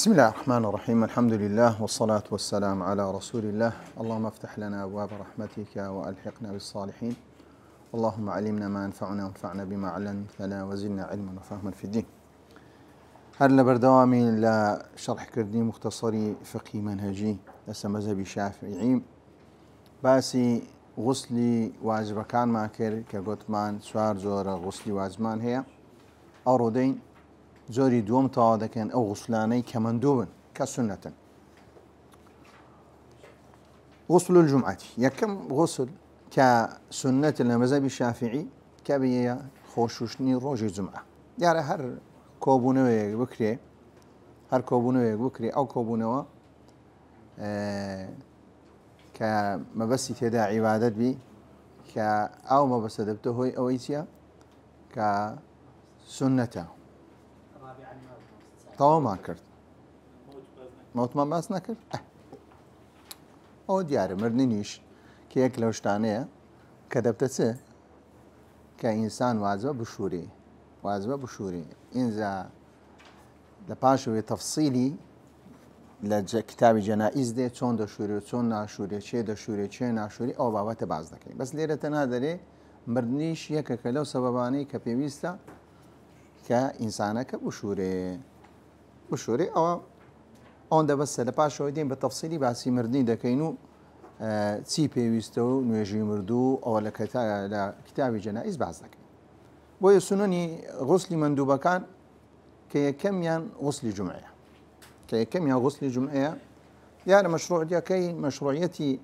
بسم الله الرحمن الرحيم. الحمد لله والصلاة والسلام على رسول الله. اللهم افتح لنا أبواب رحمتك وألحقنا بالصالحين. اللهم علمنا ما ينفعنا وانفعنا بما علمتنا وزدنا علما وفهما في الدين. هل بردوامي لشرح كردي مختصري فقهي منهجي لسا مذهبي شافعي باسي غسلي واجب كان ما كر كقطمان سوار زور غسلي واجبمان هي أرودين زوري دوم تواضع كان أو غسلاني كمندوبا كسنة. غسل الجمعة يكم غسل كسنة المذهب الشافعي كبيا خوشوشني روج الجمعة. يعني هر كوبونوي بكري أو كوبونوا كما بس تدا عبادة بي أو ما بس دبته هو أو إيشيا كسنة. طوا ما كرت موت ما باس نكرت أو ديار مرنينيش كيك لوشتانية كدبتسه كإنسان واجبة بشوري إنزا لباشوي تفصيلي لكتاب جنائز ده چون دشوري چون ناشوري چه دشوري چه ناشوري أو بابات باز دكي بس ليرة تنادري مرنيش يك كلو سبباني كبيويستا كإنسانك بشوري أو أون ده بس لباشوي دين بالتفصيلي باسي مردين دكينو تي بيويستو نوجي مردو أو لكتاب جنائز باز دكي بوي سنني غسل مندوبة كان كي كم ين غسل جمعية يعني مشروع دي كي مشروعيتي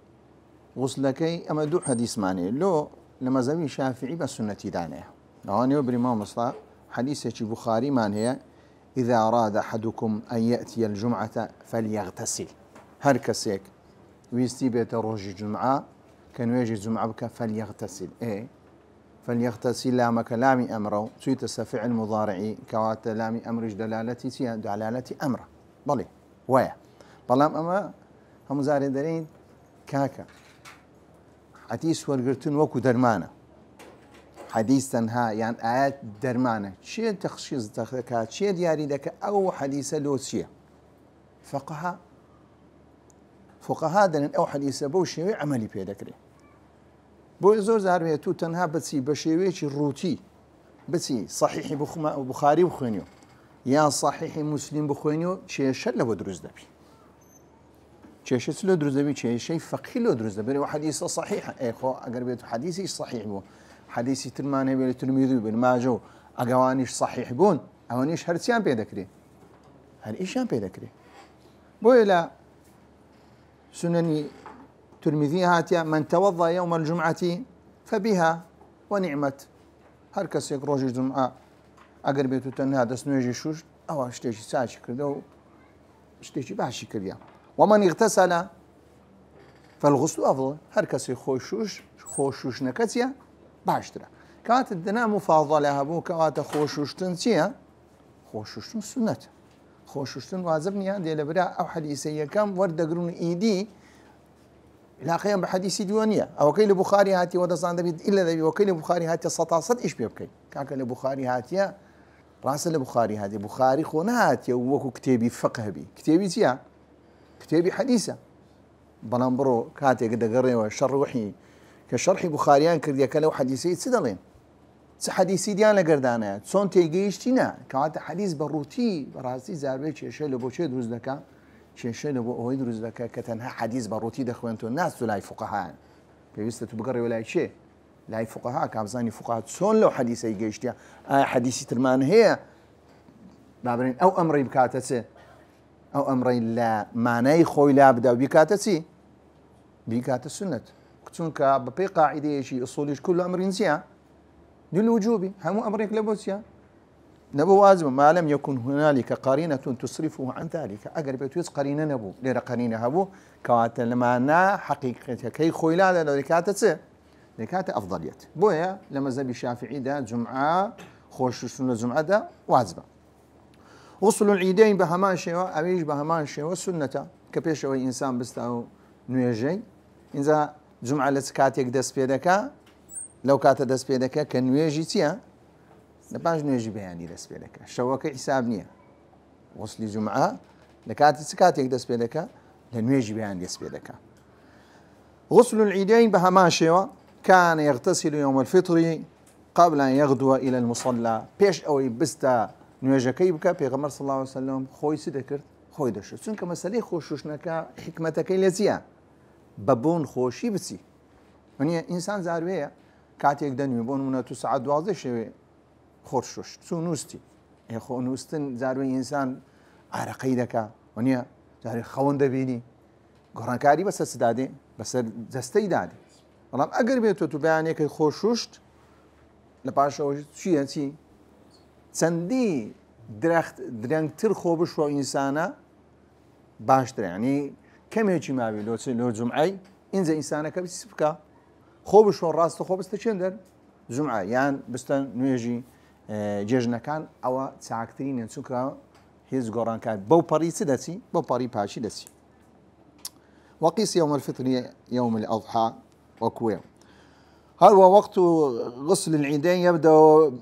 غسلكي أما دو حديث معني لو لما زوي شافعي بس سنتي دانية لو أنا يبري ما مصطفى حديث بخاري من هي إذا أراد أحدكم أن يأتي الجمعة فليغتسل هركسيك ويستي بيت روج الجمعة كان يجي الجمعة بك فليغتسل فليغتسل لام كلامي أمره سويت فعل مضارعي كوات لامي أمرج دلالتي أمره بلي ويا بلام أما هم زاردين كاكا حديث ورقرتن وكو درمانة حديث تنها يعني آيات درمانة شيء تخصيص دكات شيء دياري لك أو حديث لوسية فقهاء دن أو حديث بوشي عملي بيدكري بو زور زار تو تنها بتسي بشيويش الروتي بتسي صحيح بخاري بخوينيو يا صحيح مسلم بخوينيو شيء شل ودرز دبي شيء سلو درز دبي شيء فقهي لو درز دبي وحديث صحيح اخو اگر بيت حديثي صحيح بو حديثي ترمانه بين الترمذي بن ماجه اقوانيش صحيح بون اوانيش هرسيان بيدكري هل ايشان بيدكري بو الى سنني ترمذي هاتيا من توضا يوم الجمعة فبها ونعمت هركس يقروج الجمعة اگر بيتو تنها دسنوجي شوش او اشتيشي ساشي كردو اشتيشي باشي كرديا ومن اغتسل فالغسل افضل هركس خوشوش نكتيا باشترا كانت الدنا مفاضلة هبو كانت خوشوشتن تيا خوشوشتن سنة خوشوشتن واجبني دي لبرا او حديثي كم ورد قرون ايدي لا قيام بحديث ديوانية أو كيل بخاري هاتي ودصان دبي إلا دبي وكيل بخاري هاتي سطاصد إيش بيبكي كاك البخاري هاتي راس البخاري هاتي بخاري خونه هاتي وكو كتابي فقه بي كتابي تيا كتابي حديثة بلانبرو كاتي قد قرني والشر وحي كشرح بخاريان كرديا كلو حديثي تسدلين حديثي ديان لقردانا صون تيجيشتينا كانت حديث بروتي براسي زاربي شيء لبوشي دروز دكا شيء لبو هو يدرس ذكاء كتنها حديث بروتي دخوانتو الناس لا فقهاء بيست تبقري ولا شيء لا فقهاء كابزاني فقهاء صون لو حديث يجيشتيا حديث ترمان هي بابرين او امري بكاتسي او امري لا معنى خوي لا بدا بكاتسي بكات السنه كتونك بقي قاعده شيء اصولي كل امر نسيا للوجوب هم امرك لبوسيا نبو واجب ما لم يكن هنالك قرينة تصرفه عن ذلك أقرب يتوز قرينة نبو ليرة قرينة هبو كوات لما نا حقيقة كي خويلا لو لكات أفضليت بويا لما زبي الشافعي دا جمعة خوش سنة جمعة دا واجبة وصل العيدين بهمان شيء أبيج بهمان شيء والسنة كبيش هو إنسان بستاو نيجي إذا جمعة لسكاتيك دس بيدك لو كات دس بيدك كنيجي تيا نباش نيجي بياني دس بيدك شوكي حساب نية غسل جمعة لكاتي كاتێک دەست پێ دەکە لە نوێژی بەیان دەست پێ دەکە. غسل العيدين بهما شيوا كان يغتسل يوم الفطر قبل أن يغدو إلى المصلى بيش أو بستا نوێژەکەی بکە پێغەمبەر صلی الله عليه وسلم خۆی چ دەکرد خۆی دەشت چونکە مەسەلەی خۆشوشتنەکە حکمەتەکەی لە چییە بە بۆن خۆشی بچی وانە ئینسان زاروەیە کاتێک دەنوێ بۆ نمونە تو سەعات 12 شەوێ خۆشوشت چوو نووستی خۆ نووستن زاروی ئینسان عارەقەی دەکا وانە زاری خەون دەبینی گۆڕانکاری بەسەر سدادێ بەسەر دەستەی دادی بەڵام ئەگەر بێتۆ تو بەیانێکی خۆشوشت لە پاشەوە چییە چی چەندی درەنگتر خۆ بشوە ئینسانە باشتر ینی کەمێکی ماوی لۆ جومعەی ئینجا ئینسانەکە بچ بکە خۆ بشۆ ڕاستە خۆ بستە چێندەر جومعە یان بستە نوێژی جێژنەکان ئەوە چاکترینە چونکە هیچ گۆڕانکار بەو پەڕی چ دەچی بەو پەڕی پاشی دەچی. وقيس يوم الفطر يوم الأضحى وكويم. هل هو وقت غسل العيدين يبدأ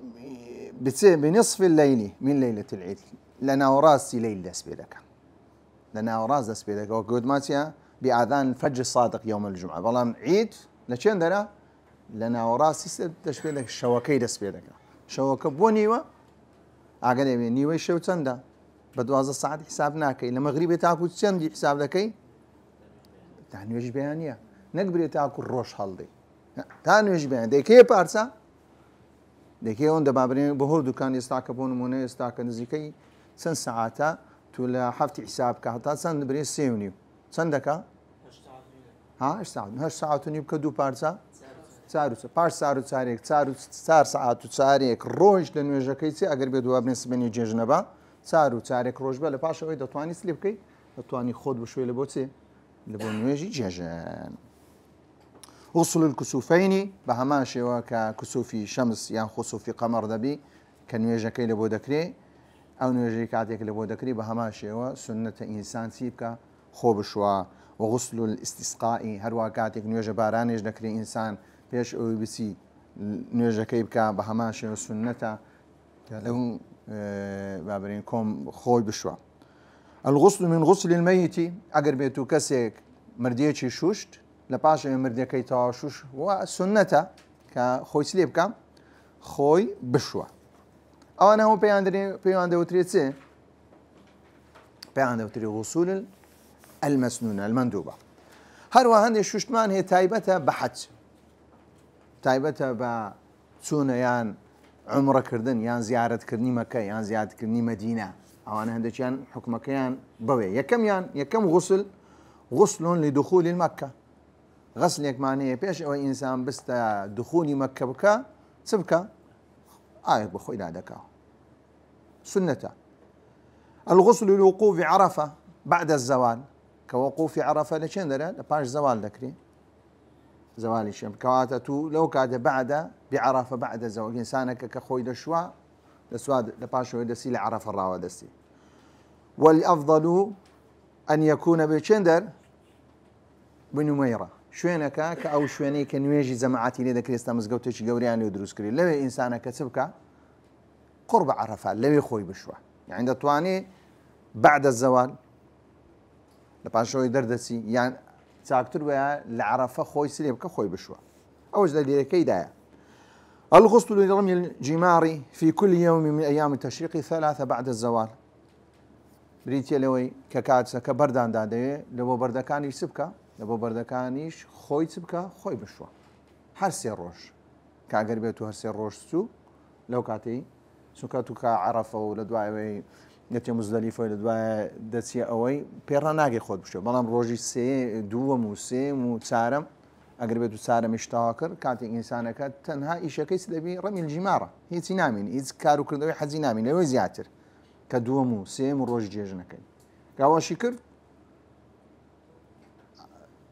بنصف الليل من ليلة العيد لنا وراسي ليل دسبيلك لنا وراس دسبيلك وقود ماتيا بأذان الفجر الصادق يوم الجمعة والله عيد لشين درا لنا وراسي دسبيلك شوكي دسبيلك شوكة بونيوة أقل نيوة شو تندا بدوازة ساعات حسابناك إلى مغربي تاكل تشندي حساب لكي تانويج بيانية نقبل تاكل روش هالدي تانويج بيان ديكي بارسا ديكي هون دبابرين بهور دكان يستاك بون مونة يستاك نزيكي سن ساعتا تولا حفتي حساب كهتا سن برين سيونيو سن دكا ها ايش ساعة هاش ساعة نيب كدو بارسا سارو باش سارو تساريك سار ساعات تساريك روج لنويجا كيسي اگر بيدو ابن سبني جيجنبا سارو تساريك روج بلا باش اوي دتواني سليبكي دتواني خود بشوي لبوتسي لبونويجي جيجان. غسل الكسوفين بهمان شوا ككسوفي شمس يعني خسوفي قمر دبي كنويجا كي لبو دكري او نويجي كاتيك لبو دكري بهمان شوا سنة انسان سيبكا خوب شوا. وغسل الاستسقاء هروا كاتيك نويجا بارانيج دكري انسان بيش او بسي نويجا كي بكا بهمان شوا سنة لو بابرين كوم خوي بشوا. الغسل من غسل الميت اگر بيتو كسيك مرديتشي شوشت لپاش مرديكي تا شوش والسنة كخوي سليبكا خوي بشوا. او انا هو بياندري وتريتسي بياندري غسول المسنونة المندوبة هروا هندي شوشتمان هي تايبتها بحج تايبتها بسونة يان عمره كردن يان زيارة كرني مكة يان زيارة كرني مدينة او انا هندي كان حكمك يان بوي يكم غسل لدخول المكة غسلك معناه بيش او انسان بس دخول مكة بكا سبكا بخوي لا دكا سنته. الغسل للوقوف عرفة بعد الزوال كوقوف عرفة لشين درا باش زوال ذكري زوال الشمس كواتتو لو كاد بعد بعرفة بعد الزوال انسانك كخوي دشوا لسواد لباشو يدسي لعرفة الراوة دسي. والافضل ان يكون بشندر بنميرة شوينك كأو شويني كنويجي زماعتي لي ذكري استمزقوتش قوريان يدرس كري لو انسانك سبكا قرب عرفة لو يخوي بشوا يعني عند تواني بعد الزوال لباشو يدردسي يعني تاكتر بها لعرفة خوي سليبك خوي بشوا اوج دليل كيدايا. الغسل لرمي الجمار في كل يوم من ايام التشريق 3 بعد الزوال بريتيا لوي ككاتسا كبردان دادي لو بردكاني سبكا لبو بردكانيش خوي سبكا خوي بشوا هرسي الروش كاغر بيتو هرسي الروش سو لو كاتي سوكاتو كعرفه ولا دواي نتي مزدلفه ولا دواي دسي اوي بيرناغي خود بشوا بلام روجي سي دوم وسيم وتسارم اگر بيتو تسارم اشتاكر كاتي انسانك تنها ايش كيس دبي رمي الجماره هي تنامين اذ كارو كردوي حزينامين لو زياتر كدومو سيم روج جيجنكي قاوا شكر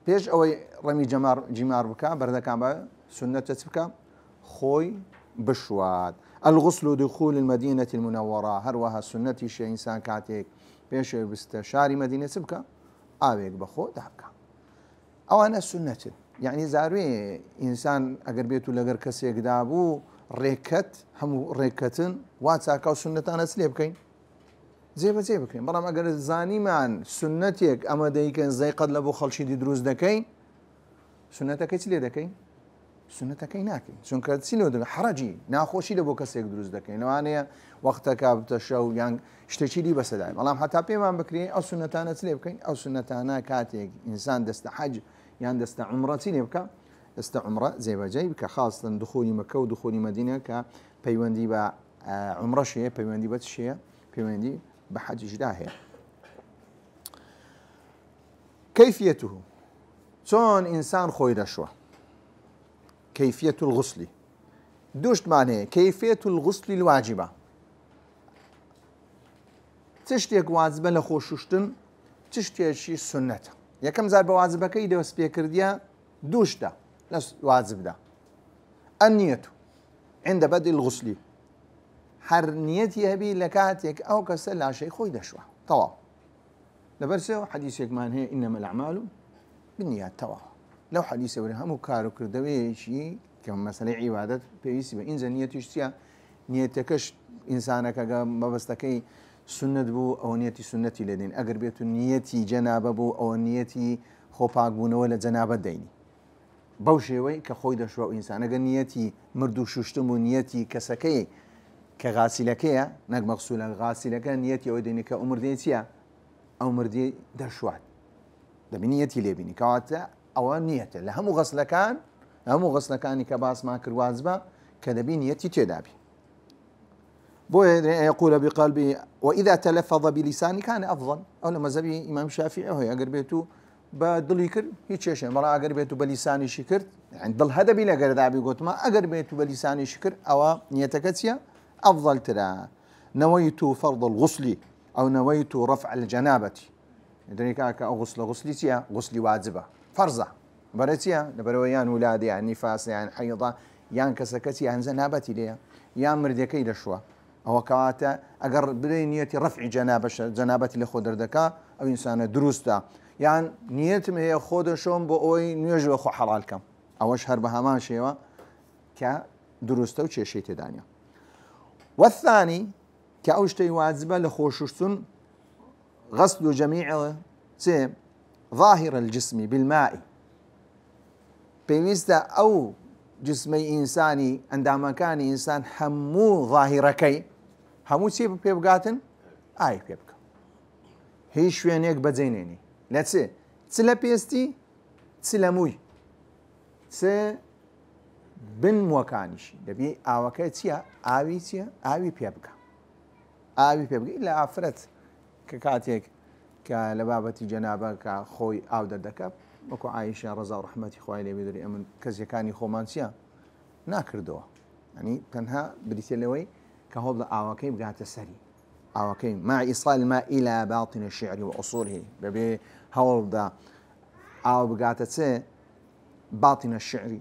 بيش اوي رمي جمار بكا بردكان با سنة تسبكا خوي بشواد. الغسل دخول المدينة المنورة هروها سنتي شي انسان كاتيك بيش بستشاري مدينة سبكا اويك بخو دهبكا او انا سنة يعني زاروي انسان اگر بيتو لغر كسيك دابو ريكت همو ريكتن واتساكاو سنة انا سليبكين جێبەجێ بکرێن بەڵام ئەگەر زانیمان سنەتێک ئەمە دەیکەن زەی قەت لە بۆ خەڵکی دی دروست دەکەین سنەتەکەی چ لێ دەکەین سنەتەکەی ناکەین چونکە چی لێ دەکەین حرەجی ناخۆشی لە بۆ کەسێک دروست دەکەین لەوانەیە وەختەکە بتە شەو یان شتێکی دی بەسەدای بەڵام هەتا پێمان بکرێن ئەو سنەتانە چ لێ بکەین ئەو سنەتانە کاتێک ئینسان دەستە حەج یان دەستە عومرە چی لێ بکە دەستە عومرە جێبەجێ بکە خاستن دخولی مەکە و دخولی مەدینە کە پەیوەندی بە عومرەش هەیە پەیوەندی بە چیە پەیوەندی بە حەجیشدا هەیە كيفيته چۆن ئینسان خۆی دەشوە كيفية الغسل دووشتمان هەیە كيفية الغسل الواجبة چ شتێک واجبە لە خۆشوشتن چ شتێکی سنەتە یەکەم جار بە واجبەکەی دەست پێکردیە دووشتە لە واجبدا النية عند بدء الغسل هەر نیەتی هەبی لە کاتێک ئەو کەسە لاشەی خۆی دەشوە تەواو لەبەرسەوە حەدیثێکمان هەیە ئینەمە الأعمال بالنیات تەواو لەو حەدیثە وەرە هەموو کار و کردەوەیەکی کە مەسەلەی عیبادەت پێویستی بە ئینجا نیەتیش چییە نیەتەکەش ئینسانەکە مەبەستەکەی سنت بوو ئەوە نیەتی سنەتی لێدەین ئەگەر بێت و نیەتی جەنابە بوو ئەوە نیەتی خۆپاکبوونەوە لە جەنابەت دەینی بەو شێوەی کە خۆی دەشوە و ئینسانەگە نیەتی مرد و شوشتم و نیەتی کەسەکەی کە غاسیلەکەیە نەک مەغسوولە غاسیلەکە نیەتی ئەوە دێنی کە ئەو مردەی چییە ئەو مردی دەشوات دەبینیەتی لێبینی کەواتە ئەوە نیەتە لە هەموو غەسلەکانی کە باسمان کرد واجبە کە دەبی نیەتی تێدابی بۆیە يقول بقلبه وإذا تلفظ بلسانه كان أفضل أو لما مذهبي إمام الشافعي هو أجر بيتو بدل يكر هيك شيء مرة أجر بيتو بلسانه شكر يعني ضل هذا بلا أجر دابي قلت ما أجر بيتو بلسانه شكر أو نيتكتيا أفضل ترى نويت فرض الغسل أو نويت رفع الجنابة دريك أو غسلي تيا غسلي واجبة فرضة برتيا لبرويان ولادي يعني نفاس يعني حيضة يعني كسكتي عن جنابتي ليا يا مردكي لشوا أو كواتا أجر بدي نيتي رفع جنابتي لخود دردكا أو إنسان دروستا يعني نيتي هي خود شوم بأوي نيجوا خو حلالكم أو أشهر بها ما شيء كدروستا وشيء شيء تدانيا والثاني كأوشتي واجبة لخوشوشتن غسل جميع ظاهر الجسم بالماء بيميزتا أو جسمي إنساني عندما كان إنسان همو ظاهركي همو چی پێبگاتن ئای پێ بکە هیچ شوێنێک بەجێنێنی لە چ لە پێستی چ لە مووی چ بن موەکانیشی دەبی ئاوەکەی چییە ئاوی چییە ئاوی پێ بکە ئاوی پێ بگەی لە ئافرەت کە کاتێک کە لە بابەتی جەنابە کە خۆی ئاو دەردەکە وەکو عایشە ڕەزا و ڕەحمەتی خوای لێ بێدەری ئەمن کەسیەکانی خۆمان چییە ناکردەوە ینی تەنها بریتە لەوەی کە هەوڵ لە ئاوەکەی بگاتە سەری ئاوەکەی مع ئیصال الماء إلى باطن الشعر وأصوله بەبێ هەوڵدا ئاو بگاتە چێ باطن الشعر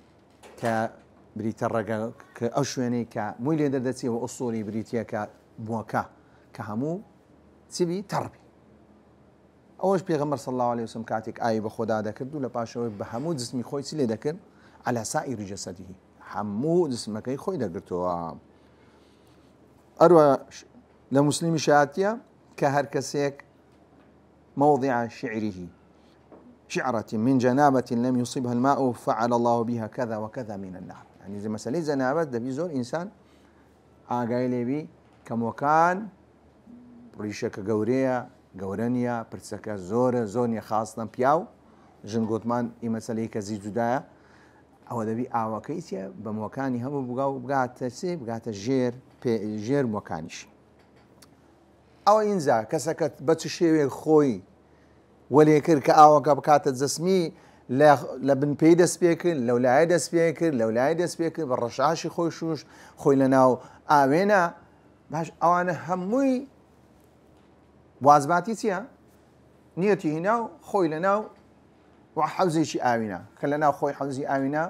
کە بریتە ڕێگە کە ئەو شوێنەی کە مووی لێ دەردەچێ و ئوسولی بریتە کە بووەکە کە هەموو چبی تەڕبی ئەوەش پێغەمبەر صلی الله عليه وسلم کاتێک ئاوی بە خۆدا دەکرد و لە پاشەوەی بە هەموو جسمی خۆی چ لێ دەکرد على سائر جسده هەموو جسمەکەی خۆی دەگرتەوە أروى لمسلم شاتيا كهر كسيك موضع شعرة من جنابة لم يصبها الماء فعل الله بها كذا وكذا من النار يعني زي مسألة جنابة ده بيزور إنسان آقاي لبي كموكان ريشة قورانيا برسكا زونيا خاصة بياو جن قوتمان إي مسألة كزي جدايا أو دبي ئاوەکەیتە بە مۆکانی هەموو بگاتە سێ بگاتە ژێر مۆکانیش ئەوە ئینجا کەسەکەت بە چ شێوێک خۆی وەلێ کرد کە ئاوەکە بکاتە جەسمی لە بنپێی دەست پێ کرد لەولایە دەست پێ کرد لەولایە دەست پێ کرد بە ڕەشاشی خۆی شوش خۆی لە ناو ئاوێنە باش ئەوانە هەمووی وازباتی چییە نیەتی هینا و خۆی لە ناو حوزێکی ئاوینە کە لە ناو خۆی حوزی ئاوینە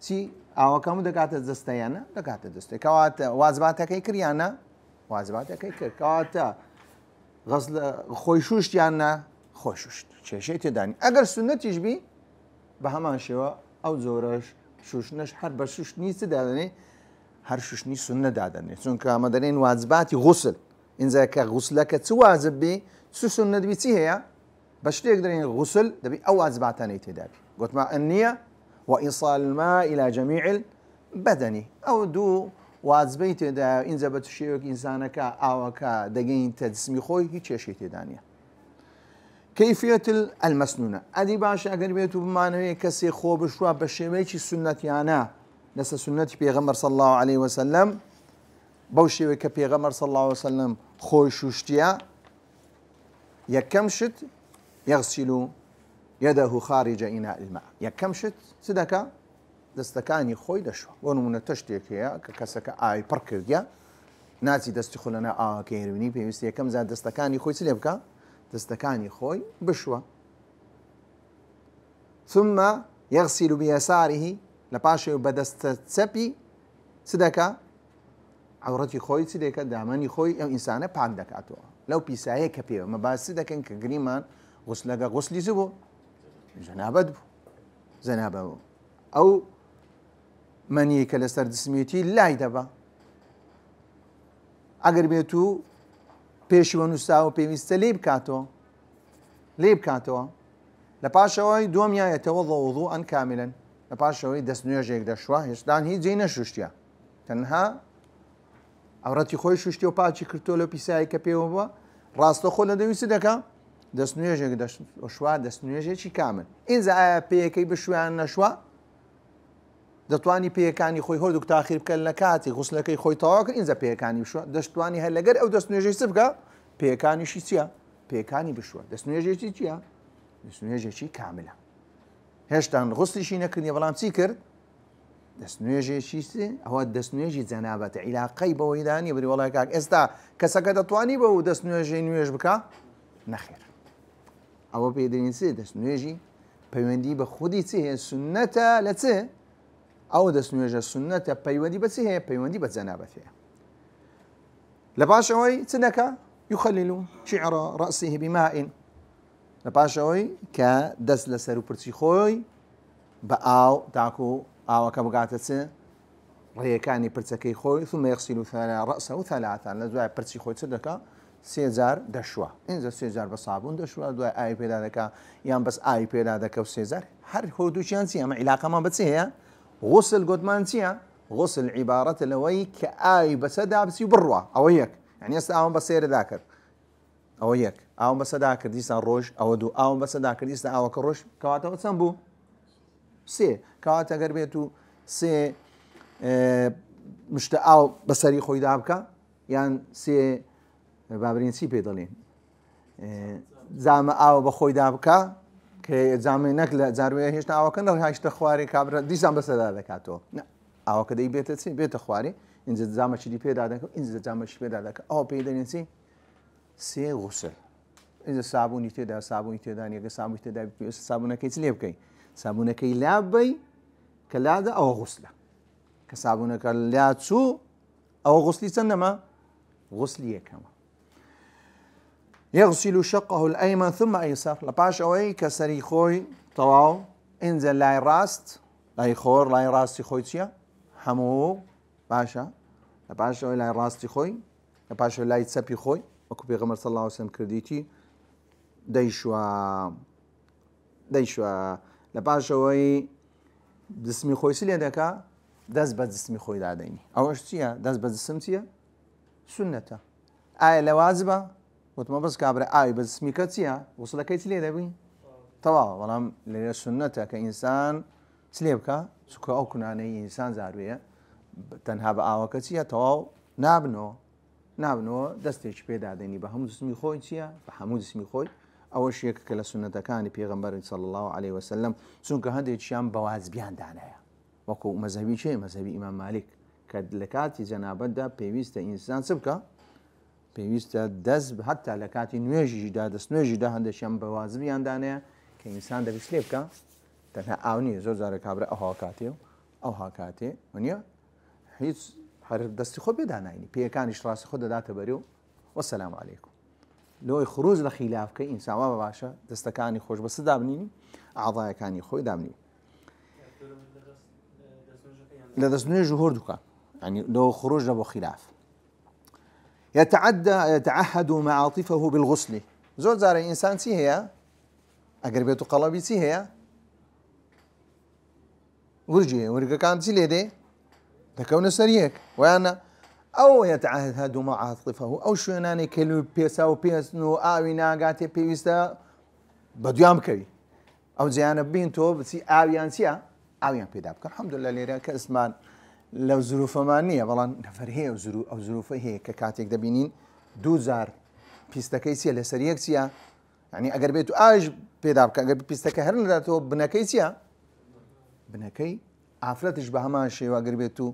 چی ئاوەکەم دەکاتە دەستەیانە دەکاتە دەستێک کەواتە وازباتەکەی کریانە وازباتەکەی کرد کەواتە خۆی شوشتیانە خۆی شوشت کێشەی تێدانی ئەگەر سنەتیش بی بە هەمان شێوە ئەو زۆرەش شوشنەش هەر بە شوشتنی چ دادەنێ هەر شوشتنی سنە دادەنێ چونکە ئەمە دەرێن وازباتی غوسل إنزا كغسلك توازب بي سنة بيتي هي باش تقدر غسل دبي أو واجباتاني تدابي قلت مع النية وإيصال الماء إلى جميع البدن أو دو واجبي تدا إنزا بتشيك إنسانك أو دقين تدسمي خوي هيك شيء تدانية كيفية المسنونة أدي باش أقدر بيتو بمعنى كسي خو بشوا بشويش سنة يانا لسه سنة بيغمر صلى الله عليه وسلم بوشي كبيغمر صلى الله عليه وسلم خوي شوشتيا يكمشت يغسل يده خارج إناء الماء يكمشت سدكا دستكاني خوي دشوا ونمنا تشتيك يا كسك آي بركريا ناتي دستخلنا كيروني بيمستي كم زاد دستكاني خوي سليبكا دستكاني خوي بشوا ثم يغسل بيساره لباشا بدست تسبي سدكا عورتي خوي سدكا دامني خوي أو إنسانة بعندك أتوا لو بيساهي كبير ما بس سدكا كجريمان غسلك غسلي زبو زنابه أو مني كالستر دسميتي لا يدبا أقرب يتو بيش ونساو بيمست ليب كاتو لباشوي دوم يتوضا وضوءا كاملا لباشوي دسنويا جيك دشوا يشدان هي زينة شوشتيا تنها عورتي خوي شوشتيو باتشي كرتولو بيساي كبيو راستو خلا دوي سدكا دسنويا جيك دشوا دسنويا جيك كامل إنزا بيكي بشوان نشوا دتواني بيكاني خوي هردوك تاخير بكلكاتي غسلكي خوي طواك إنزا بيكاني بشوا دشتواني هلقر أو دسنويا جيك سبكا بيكاني شيتيا بيكاني بشوا دسنويا جيك شيتيا دسنويا جيك كاملة هشتان غسلي شي نكرني بلام سيكر دسنويا جيك شيتي هو دسنويا جيك زنابة علاقي بويداني بري والله كاك استا كسكا دتواني بو دسنويا جيك نويش بكا نخير أو بيدرين سي دسنويا جيك بيوندي بخودي تي سنة لتي أو دسنويا جيك سنة بيوندي بتي هي بيوندي بتزنابة فيها لباشوي تنكا يخلل شعر رأسه بماء لباشوي كدس لسرو برتي خوي بأو تاكو أو كبقاتة ريكاني برتكي خوي ثم يغسل رأسه ثلاثة لدواء برتي خوي تدكا سيزار دشوا إنزا سيزار بصابون دشوا دواء آي بيدا دكا يام بس آي بيدا دكا وسيزار هر هودو شانسيا مع علاقة ما بتسيها غسل قد مانسيا غسل عبارة لوي كآي بسدا بسي بروا أو هيك يعني يستعون بسير ذاكر أو هيك أو بس ذاكر ديسان روج أو دو أو بس ذاكر ديسان أو كروج كواتا وتسمبو سي كواتا قربيتو سي مشتاق بسري خوي دابكا يعني سي بابرين سي بيدلين زعما أو بخوي دابكا كي زعما نكلا زاروية هيش أو كنا هايش تخواري كابرا ديسان بس ذاكاتو أو كده يبيت سي بيت خواري إن زعما شدي بيدا ذاك إن زعما شدي بيدا ذاك أو بيدلين سي غسل إذا صابوني تدا نيجا صابوني تدا صابونة كي تليب كي صابونة كي لابي كلادا أو غسلة كصابونة كلاتسو أو غسلي سنما غسلية كما يغسل شقه الأيمن ثم أيسر لباش أوي كسري خوي طواو إنزل لاي راست لاي خور لاي راستي خوي تيا حمو باشا لباش أوي لاي راستي خوي لباش أوي لاي تسبي خوي وكو بيغمر صلى الله عليه وسلم كرديتي ديشوا لباشوي دسمي خوي سلي دكا داز بدسمي خوي داديني أوش تيا داز بدسمتيا سنة آية لوازبة وتما بس كابرة آية بدسمي كتيا وصل كيت لي دبي طبعا والله للسنة كإنسان سليبكا سكوا أو كنا إنسان زاروية تنها بآوة كتيا طبعا نابنو دستش بيدا ديني بهمود اسمي خوي تيا بهمود اسمي خوي أول شيء كلا سنة كان بيغمبر صلى الله عليه وسلم سنك هذا الشام بواز بيان دعنايا وكو مذهبي شيء مذهبي إمام مالك كدلكاتي جنابه دا بيويست إنسان سبكا بيويست دز حتى لكاتي نويجي دا دس نويجي دا هذا الشام بواز بيان دعنايا كإنسان دا بيسليبكا تنها أوني زوجار كابرة أو هاكاتي ونيا هيت حرف دستي خود بدانايني بيكانش راسي خود داتا بريو والسلام عليكم لو خروج لخلاف كي إنسان ما باشا دستكاني خوش بس دابنيني أعضاء كاني خوي دابني لدسنوي جهور دوكا يعني لو خروج لبو خلاف يتعهد معاطفه بالغسل زۆر جارە ئینسان چی هەیە ئەگەر بێت و قەڵەبی چی هەیە ورجێ ورگەکان چی لێ دێ دەکەونە سەر یەک ویانە ئەو يتعهد معاطفه ئەو شوێنانێک کە پێسا و پێستن و ئاوی ناگاتێ پێویستە بەدوام بکەوی ئەو جیانە بین تۆ بچی ئاویان چییە ئاویان پێدا بکە الحەمدولله لێرە کە ئەسمان لەو زروفەمان نییە بەڵام نەفەر هەیە ئەو زروفە هەیە کە کاتێک دەبینین 2000 پیستەکەی چیە لەسەر یەک چییە یعنی ئەگەر بێت و ئاش پێدا بکە ئەگەر پیستەکە هەر نەداتەوە بنەکەی چییە بنەکەی ئافرەتش بە هەمان شێوە ئەگەر بێت و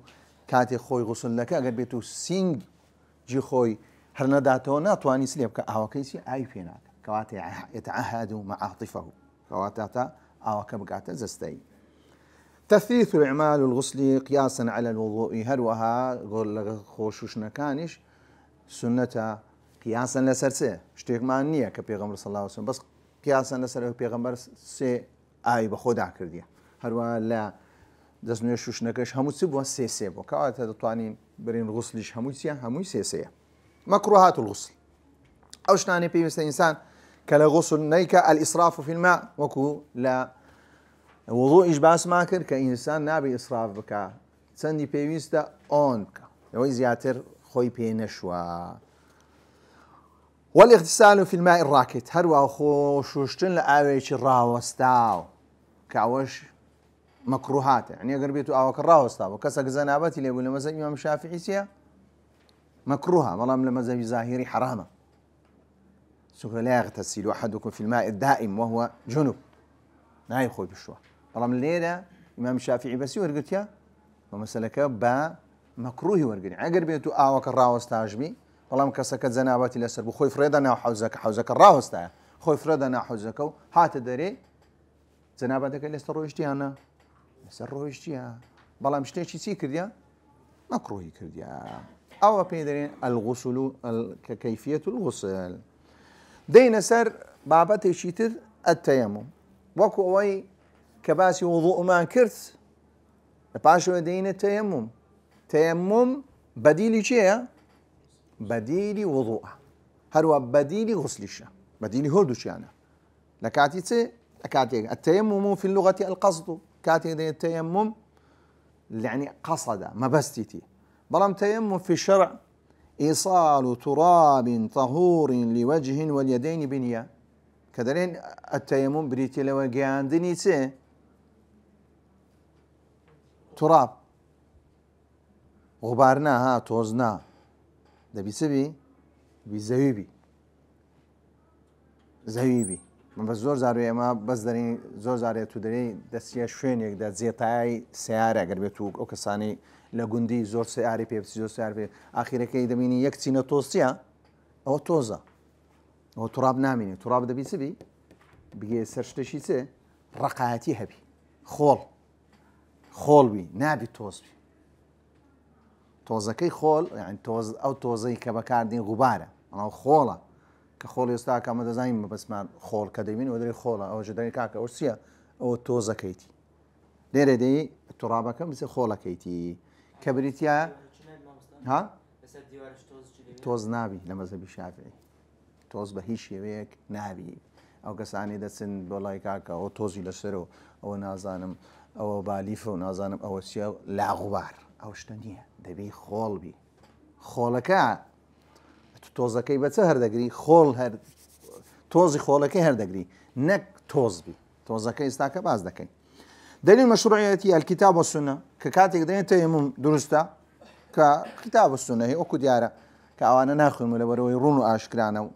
کاتێک خۆی غوسڵەکە ئەگەر بێت و سینگی خۆی هەر نەداتەوە ناتوانانی سلێ بکە ئاوەکەی چی ئاوی پێ ناکە کەواتە يتعهد معاطفه کەواتە تا ئاوەکە بگاتە جەستەیی تثليث الإعمال الغسل قياسا على الوضوء هروها خوشوشنكانش سنة قياسا لسرسه شتێکمان نییە کە پێغەمبەر صلی الله علیه وسلم بەس قیاسا لەسەر پێغەمبەر سێ ئاوی بەخۆدا کردیە هەروە لە دەستنوێ شوشنەکەش هەموو چ بووە سێ بوو کەواتە دەتوانین برین غوسلیش هەمووی چیە هەمووی سێسەیە مەکروهات الغسل ئەو شتانەی پێویستە ئینسان کە لە غوسل نیکە الإسراف في الماء وەکو لە وضوئیش باسمان کرد کە ئینسان نابێ ئیسراف بکە چەندی پێویستە ئۆن بکە لەوەی زیاتر خۆی پێ نەشوە والاغتسال في الماء الراكد هەروە خۆشوشتن لە ئاوێکی ڕاوەستاو کە ئەوەش مەکروهاتە یعنی ئەگەر بێت و ئاوەکە ڕاوەستاوە کەسێک زەنابەتی لێبوو لە مەذهەبی ئیمام شافعی چییە مەکروهە بەڵام لە مەذهەبی زاهیری حرامە چونکە لا يغتسل أحدكم في الماء الدائم وهو جنب نای خۆی بشوە بەڵام لێرە ئیمام شافعی بەسی وەرگرتیا بە مەسەلەکە بە مەکروهی وەرگری ئەگەر بێت و ئاوەکە ڕاوەستاژبی بەڵام کەسەکە جەنابەتی لەسەر بوو خۆی فرێدا ناو حەوزەکە ڕاوەستایە خۆی فرێدا ناو حەوزەکە و هاتە دەرێ جەنابەتەکە لەسەر ڕۆیشتیانە لەسەر ڕۆیشتیە بەڵام شتێکی چی کردیا مەکروهی کردیا ئەوە پێ دەرێن الغسل كيفية الغسل دەینە سەر بابەتێکی تر التەیەمم وەکو ئەوەی کە باسی وضوءمان کرد لە پاشەوە دەینە تەیەمم بەدیلی چییە بەدیلی وضوء هەروە بەدیلی غسلیشە بەدیلی هەردووچیانە لە کاتی چ لە کاتێک التەیەمم في اللغة القصد کاتێک دەیە تەیەمم يعني قصد مەبەستیتی بەڵام تەیەمم في الشرع إيصال تراب طهور لوجه واليدين بنية کە دەرێن التەیەمم بریتە لەوە گەیاندنی چێ توراب غوبار نا ها تۆز نا دەبی چ بی بی زەوی بی من بەس زۆر زار ئێمە بەس دەرین زۆر زارێت تو دەرێ دەستیە شوێنێکدا جێتایی سیارە ئەگەر بێت و ئەو کەسانی لە گوندی زۆر سیاری پێ بچی زۆر سیار پێ ئاخیرەکەی دەبینی یەک چینە تۆستیە ئەوە تۆزە ئەوە توراب نامینێ توراب دەبی چ بی بگێ سەر شتێکی چێ ڕقایەتی هەبی خۆڵبی نابی تۆزبی تۆزەکەی خۆڵ یعنی ئەو تۆزەی کە بەکاردین غوبارە ئەو خۆڵە کە خۆڵ ئێستا کەمە دەزانین بەسمان خۆڵ کە دەبین و دەری خۆڵە ئەوە دەری کاکە ئەو چییە ئەوە تۆزەکەیتی لێرە دەی تورابەکە بچێ خۆڵەکەیتی کە بریتە ها تۆز نابی لە مەذهەبی شافعی تۆز بە هیچ شێوەیەک نابی ئەو کەسانی دەچن بۆ لای کاکە ئەو تۆزی لەسەرەوە ئەوە نازانم ئەوە بالیفە و نازانم ئەوە چیە لاغوبار ئەو شتە نییە دەبی خۆڵبی خۆڵەکە تۆزەکەی بەچە هەردەگری خۆڵ هەر تۆزی خۆڵەکەی هەردەگری نەک تۆزبی تۆزەکە ئێستاکە باز دەکەین دلیل مەشروعیەتی الکتاب والسنە کە کاتێک دەێن تەیەمم دروستە کە کتاب والسنە هەیە وەکو دیارە کە ئەوانە ناخوێنمە لەبەرەوەی ڕوون و ئاشکرانە و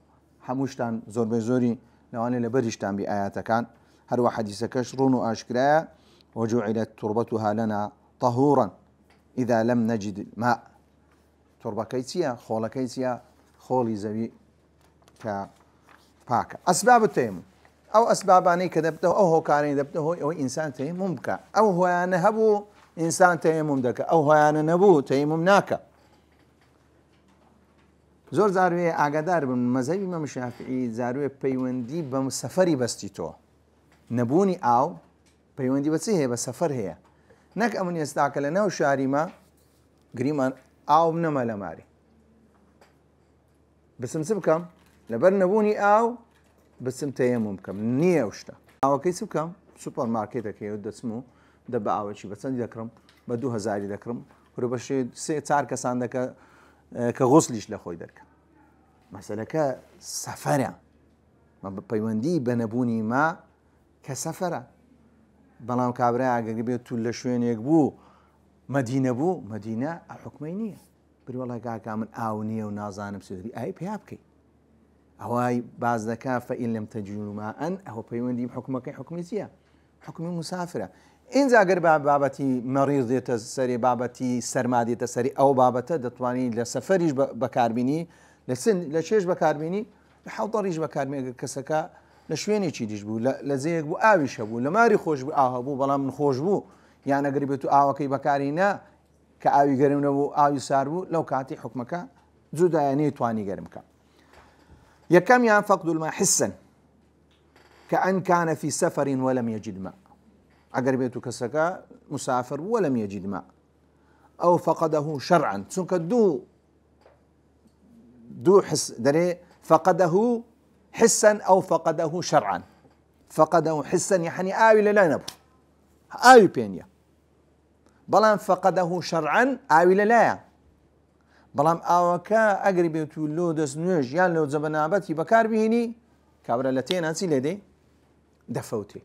هەمووشتان زۆربەی زۆری لەوانەیە لە بەریشتان بی ئاياتەکان هەروە حەدیثەکەش ڕوون و ئاشکرایە وجعلت تربتها لنا طهورا إذا لم نجد الماء تربەکەی چییە خۆڵەکەی چییە خۆڵی زەوی کە پاکە ئەسباب التەیەمم ئەو ئەسبابانەی کە دەبتەوە ئەو هۆکارانی دەبتەوە ئەوەی ئینسان تەیەمم بکە ئەو هۆیانە هەبوو ئینسان تەیەمم دەکە ئەو هۆیانە نەبوو تەیەمم ناکە زۆر زاروێ ئاگادار بن مەذهەبی ئیمام شافعی زاروێ پەیوەندی بە سەفەری بەستی تۆ نەبوونی ئاو پەیوەندی بە چی هەیە بە سەفەر هەیە نەک ئەمن ئێستاکە لە ناو شاریمە گریمان ئاو بنەمە لە ماری ئەو کەسانی دەچن بۆ لای کاکە ئەو تۆزەکەیتی لێرە دەی تورابەکە بچێ خۆڵەکەی هەردەگری نەک تۆز بی تۆزەکەی خۆڵەکەی هەردەگری بسم سبكم لبرنبوني أو بسم تيمم كم نية وشتا أو كي سبكم سوبر ماركت كي يود اسمه دب أول شيء بس عندي ذكرم بدوها زاري ذكرم وربشي سعر كسان ذك كغسلش لخوي ذلك مثلا كسفرة ما بيوندي بنبوني ما كسفرة بلام كابرا قريبة طول شوين يكبو مدينة بو مدينة حكمينية بري والله كامل آونية ونازان بسودري أي بيابكي هواي بعض ذكاء فإن لم تجدوا ماء هو بيوندي حكمك حكم زيا حكم مسافرة إن زاجر بابتي مريض يتسري بابتي سرماد يتسري أو بابته دتواني لسفريش بكاربيني لسن لشيش بكاربيني لحضريش بكاربيني كسكا لشويني تشيديش بو لزيك بو آويش بو لماري خوش بو بو بلا من خوش بو يعني قريبتو آوكي بكارينا كآوي قرمنا بو آوي سار بو لو كاتي حكمك زودا يعني تواني قرمك يكم ينفقد الماء حسا كأن كان في سفر ولم يجد ماء أقربيتو كسكا مسافر ولم يجد ماء أو فقده شرعا سنك دو حس دري فقده حسا أو فقده شرعا فقده حسا يعني آوي لا نبو آوي بينيا بلان فقده شرعا آوي لا بلام آوكا أقربيتو لو دس نوش يان لو زبنابتي بكار بيني كابرا لتين أنسي لدي دفوتي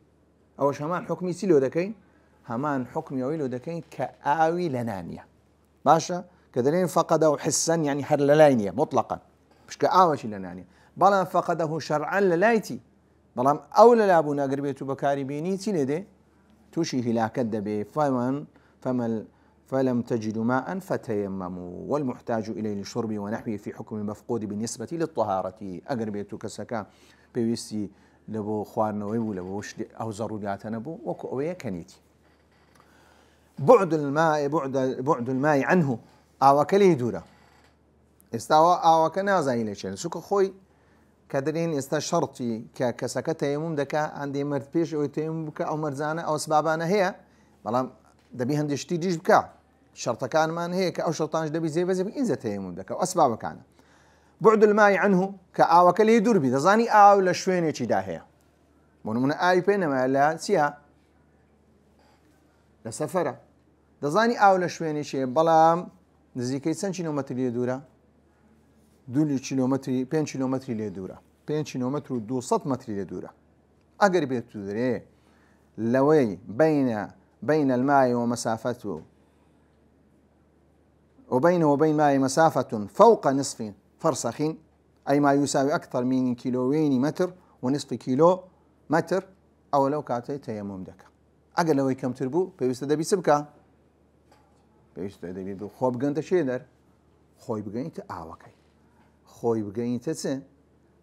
أوش همان حكمي سيلو دكين همان حكمي ويلو دكين كآوي لنانية باشا كذلين فقده حسا يعني هر للاينية مطلقا مش كآوش لنانية بلام فقده شرعا للايتي بلام أولا لابونا أقربيتو بكاري بيني سيلدي توشي هلاك الدبي فلم تجدوا ماء فتيمموا والمحتاج إليه للشرب ونحوه في حكم المفقود بالنسبة للطهارة أقربيتو كسكا بيويستي لبو خوارنوي ولا بوش أو ضروريات نبو وكأوية كنيتي بعد الماء عنه آوكلي دورا استوى آوكنا زايلشين سوك خوي كدرين استا شرطي كسكا تيمم دكا عندي مرد بيش أو تيمم بكا أو مرزانة أو أسبابانا هي بلام دبي هندش تيجيش بكا شرطة كان مان هيك أو شرطانش دبي زي إنزا تيمم دكا وأسبابه كان بعد الماء عنه كآوكلي يدور بي دزاني آو لشويني چي داهية من آي بينما لا سيا لسفرة دزاني آو لشويني چي بلام نزيكي سن كيلومتر ليدورا 2 كيلومتر 5 كيلومتر ليدورا 5 كيلومتر و 200 متر ليدورا أقرب تدري لوي بين الماء ومسافته وبينه وبين الماء مسافة فوق نصف فرسخ أي ما يساوي أكثر من كيلوين متر ونصف كيلو متر أو لو كاتي تيمم دكا أقل لو يكم تربو بيوست دبي سبكا بيوست دبي بو خوب بقنت شيدر خوي بقنت آوكي خوي بقنت سن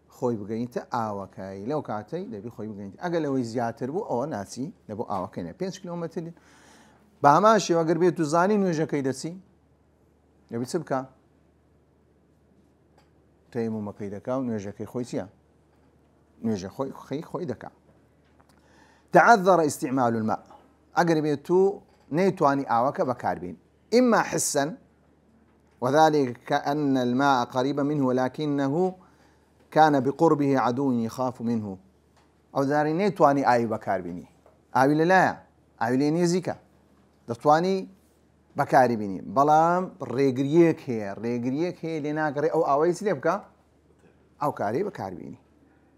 خوي بقنت آوكي لو كاتي دبي خوي بقنت أقل لو زياتر بو أو ناسي لبو آوكي 5 كيلومتر باماشي وأقر بيتو زاني نوجا كيدسي دبي سبكا تيمم كيدكا ونوجا كي خويتيا نوجا خوي دكا تعذر استعمال الماء أقربيتو نيتواني آوكا بكاربين إما حسا وذلك كأن الماء قريبا منه ولكنه كان بقربه عدو يخاف منه أو ذاري نيتواني آي بكاربيني آوي لا آوي لينيزيكا دتواني بكاربيني بلام ريقريك هي لناك أو آوي سليبكا أو كاري بكاربيني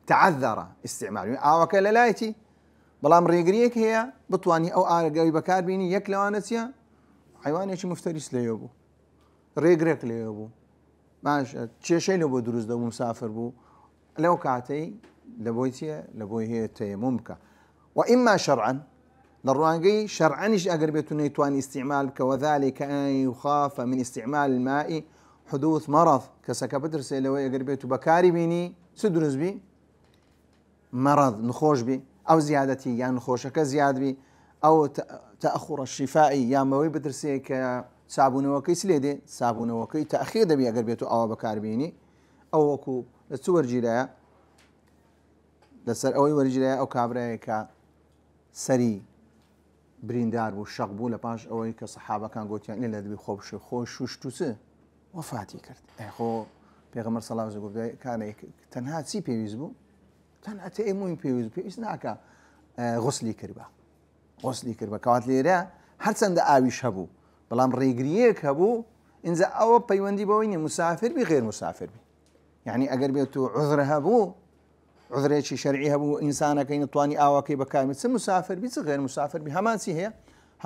تعذر استعمال آوكا للايتي بلام ريقريك هي بطواني أو آرقاوي بكار بيني يك لوانسيا حيواني شي مفترس ليوبو ريقريك ليوبو ماشي شي لبو دروز دو مسافر بو لو كاتي لبوي هي تيممك وإما شرعا للروانقي شرعا إيش أقربيتو نيتواني استعمالك وذلك أن يخاف من استعمال الماء حدوث مرض كسكا بدرس لو أقربيتو بكاري بيني سدرز بي مرض نخوش بي أو زيادتي يعني نخوشك زياد بي أو تأخر الشفائي يا موي بدرسيك صابون وكي سليدي صابون وكي تأخير دبي أقربيتو أو بكار بيني أو وكو لتصور جيلايا لسر أوي ورجلايا أو كابرايكا سري بريندار بو شق بو لباش أوي كصحابة كان قوت يعني إلا دبي خوش شوشتوسه وفاتي كرت خو پێغەمبەر صلی الله عليه وسلم كان تەنها چی پێویست بوو تەنها تەیەمومی پێویست ناکە غسلی کردبە غسلی کردبە کەوات لێرە هەرچەندە ئاویش هەبوو بەڵام ڕێگریەک هەبوو اینجا ئەوە پەیوەندی بەوەی نیە مسافر بی غێر مسافر بی یعنی ئەگەر بێت و عذر هەبوو عذرێکی شەرعی هەبوو ئینسانەکەی نتوانی ئاواکەی بەکارمی چ مسافر بی چ غێر مسافر بی هەمان چی هەیە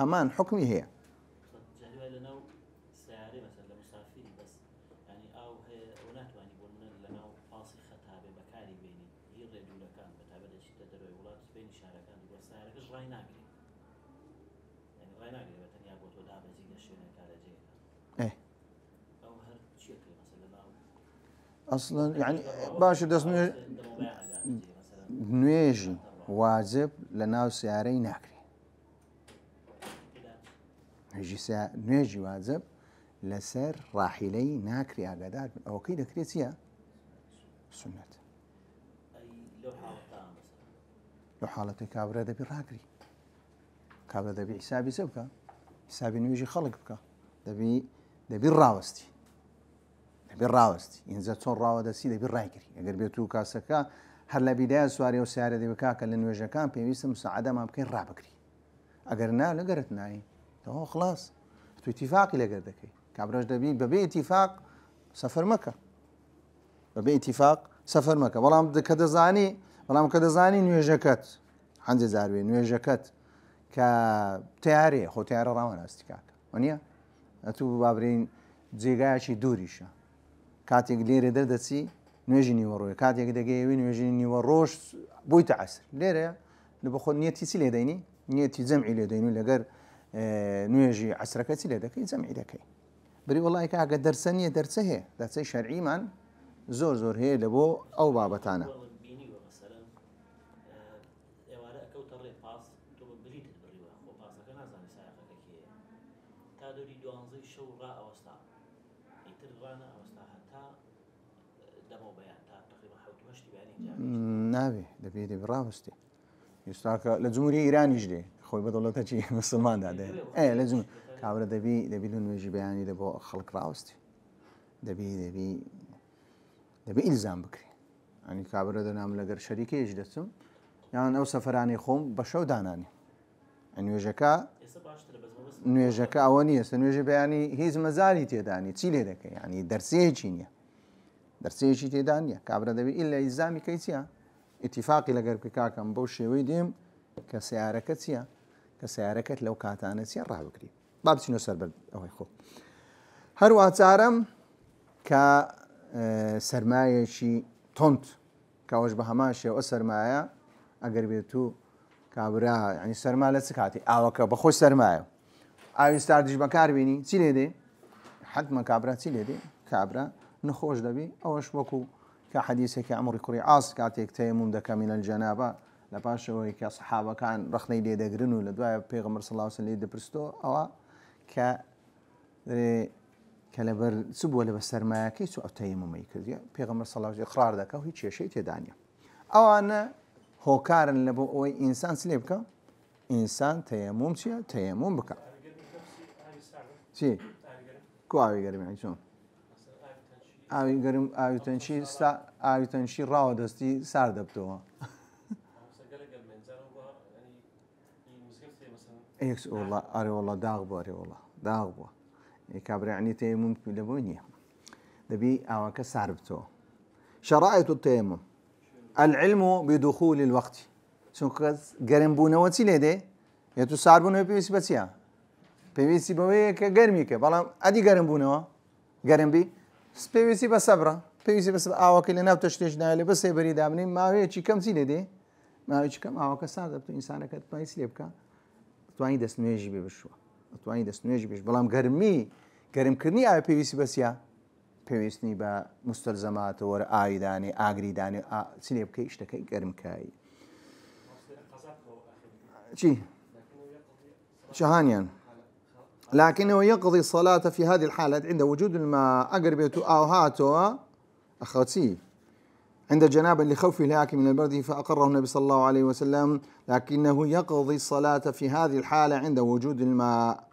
هەمان حکمی هەیە أصلا يعني باش دەست نوێژی واجب لە ناو سیارەی ناکرێ نوێژی واجب لەسەر ڕاحیلەی ناکرێ ئاگادار ئەوەکەی دەکرێت چییە سنەت لەو حاڵەتی کابرا دەبی ڕاگری کابرا دەبی حیسابی چ بکە حیسابی نوێژی خەڵک بکە دەبی ڕاوەستی ڕاوەستی ئینجا چۆن ڕاوە دەسی دەبی ڕایگری ئەگەر بێت و کاسەکە هەر لە بیدای سواری و سیارە دەبکا کە لە نوێژەکان پێویستە مساعدەمان بکەین ڕابگری ئەگەر نا لەگەرت نایی تەواو خلاص تو ئیتیفاقی لەگەر دەکەی کابراش دەبی بەبێ ئیتیفاق سەفەر مەکە بەبێ ئیتیفاق سەفەر مەکە بەڵام کە دەزانی نوێژەکەت هەندێک جاروێ نوێژەکەت کە تیارێ خۆ تیارە ڕاوەناستی کاکە وەنییە ئەتوو بابرین جێگایەکی دووریشە کاتێک لێرە دەردەچی نوێژی نیوەڕۆی کاتێک دەگەیەوی نوێژی نیوە ڕۆژ بوویتە عەسر لێرە لە بە خۆت نیەتی چی لێ دەینی نیەتی جەمعی لێ دەین و لەگەر نوێژی عەسرەکە چی لێ دەکەی جەمعی دەکەی بری وەڵی کاکە دەرسە نییە دەرچە هەیە دەرچەی شەرعیمان زۆر هەیە لە بۆ ئەو بابەتانە ناوێ دەبێت ڕاوەستی ئێستاکە لە جمهوری ئیرانیش دێ خۆی بەدەوڵەتە چی مسلماندا دێ لە جمهور کابرا دەبی لە نوێژی بەیانی دە بۆ خەڵک ڕاوەستی دەبی ئیلزام بکرێ ئەنی کابرا دەنام لەگەر شەریکەیەش دەچم یان ئەو سەفەرانی خۆم بە شەو دانانی نوێژەکە ئەوە نیە نوێژی بەیانی هیچ مەزاری تێدانی چی لێ دەکەی ینی دەرسەیەکی نییە دەرسەیەکی تێدا نیە کابرا دەبی ئیلا ئیلزامی کەی چییە ئیتیفاقی لەگەر کاکەم بەو شێوەی دێم کە سیارەکە چییە کە سیارەکەت لەو کاتانە چیە ڕابگری با بچینەوە سەر ئەوەی خۆ هەروە چارەم کە سەرمایەکی تۆند کەەوەش بە هەمان شێوە سەرمایە ئەگەر بێت و کابرا ینی سەرما لە چ کاتی ئاوەکە بەخۆی سەرمایە ئاوی ستاردیش بەکاربیێنی چی لێ دێ حتممە کابرا چی لێ دێ کابرا نخۆش دەبی ئەوەش وەکو کە حەدیثێکی عەمڕی کوڕی عاس کاتێک تەیەموم دەکە مینە الجەنابە لە پاشەوەی کە سەحابەکان ڕخنەی لێ دەگرن و لە دوایە پێغەمبەر صلی الله علیه وسلم لێ دەپرسیتەوە ئەوە کە لەبەر چ بووە لەبەر سەرمایەکەی چ ئەو تەیەمومی کردی پێغەمبەر صلی الله علیه وسلم ئیقرار دەکا و هیچ کێشەی تێدا نیە ئەوانە هۆکارن لە بۆ ئەوەی ئینسان چ لێ بکە ئینسان تەیەموم چییە تەیەموم بکە چی کو ئاوی گەرمی چۆن ئاوی گەرم ئاوی تەنشی ڕاوە دەستی سار دەبتەوە ئەرێ وەڵا داغ بووە ئەرێ وەڵا داغ بووە کابراعنی تەیەموم لە بۆ نییە دەبی ئاوەکە سار بتەوە شرائط التيمم العلم بدخول الوقت چونکە گەرمبوونەوە چی لێ دێ یەتو ساربوونەوە پێویستی بە چییە پێویستی بەوەیە کە گەرمیکە بەڵام ئەدی گەرمبوونەوە گەرمبی پێویستی بە سەبرە پێویستی بەس ئاوەکەی لە ناو تەشتێش نایە لە بەسێ بەری دابنین ماوەیەکی کەم چی لێ دێ ماوەیەکی کەم ئاوەکە سار دەبتە ئینسانەکە توانی چ لێ بکە توانی دەست نوێژی بێ بشوە توانی دەست نوێژی بێش بەڵام گەرمکردنی ئاوە پێویستی بەسیە پێویستنی بە مستەلزەماتە وەرە ئاویدانی ئاگریدانی چی لێ بکەی شتەکەی گەرمکایی چی شهانيا لكنه يقضي الصلاة في هذه الحالة عند وجود الماء أقربت أوهاتها أخوتي عند جنابة لخوف الهلاك من البرد فأقره النبي صلى الله عليه وسلم لكنه يقضي الصلاة في هذه الحالة عند وجود الماء.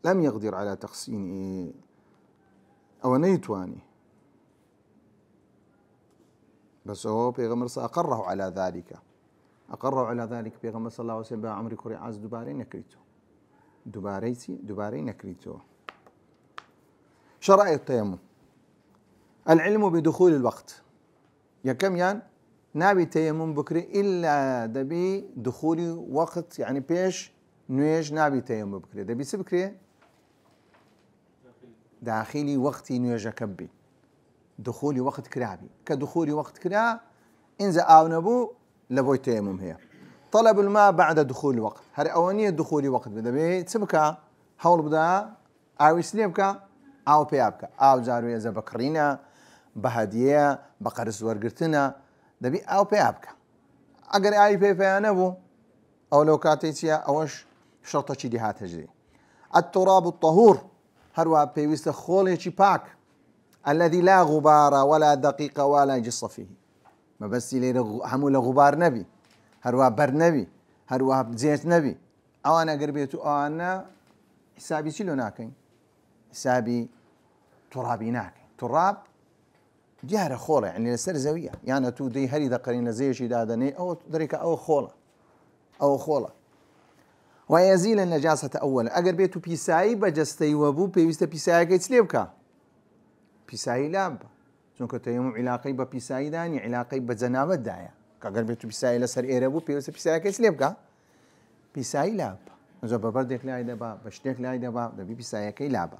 لم يقدر على تحسين أو نيتواني بس هو بيغمر أقره على ذلك بيغمر صلى الله عليه وسلم عمري كوري عز دباري نكريتو دباري نكريتو. شرائط التيمم: العلم بدخول الوقت، يا كم يان نابي تيمم بكري إلا دبي دخول وقت، يعني بيش نويج نابي تيمم بكري دبي سبكري داخلي وقتي نويج كبي دخولي وقت كرابي كدخولي وقت كرا إنزا أو نبو لبوي تيمم. هي طلب الماء بعد دخول الوقت، هذه أولية دخول وقت بدبي تسبكا حول بدا أو سليبكا أو بيابكا أو زاروية زبكرينا بهدية بقرس ورقرتنا دبي أو بيابكا أجر أي بي نبو أو لو كاتيسيا أوش شرطة شدي هاتجري. التراب الطهور هروا بيوست خولي باك الذي لا غبار ولا دقيق ولا جص فيه، ما بس لي حمول غبار نبي هروا بر نبي هروا زيت نبي أو أنا قربيتو أو أنا حسابي شلو ناكين حسابي ترابي ناكين تراب جهر خولة يعني لسر زاوية يعني تو دي هري دقرين زي شي دادني أو دريك أو خولة ويزيل النجاسة أولا أجر بيتو بيساي بجستي وبو بيست بيساي كيتسليبكا بيساي لاب چونکە تەیەموم علاقەی بە پیساییدانی علاقەی بە جەنابەتدایە کەگەر بێت و پیسایی لەسەر ئێرە بوو پێویستە پیسایەکەی لێ بکە پیسایی لابە زۆر بە بەردێک لای دەبا بە شتێک لای دەبا دەبی پیسایەکەی لابە.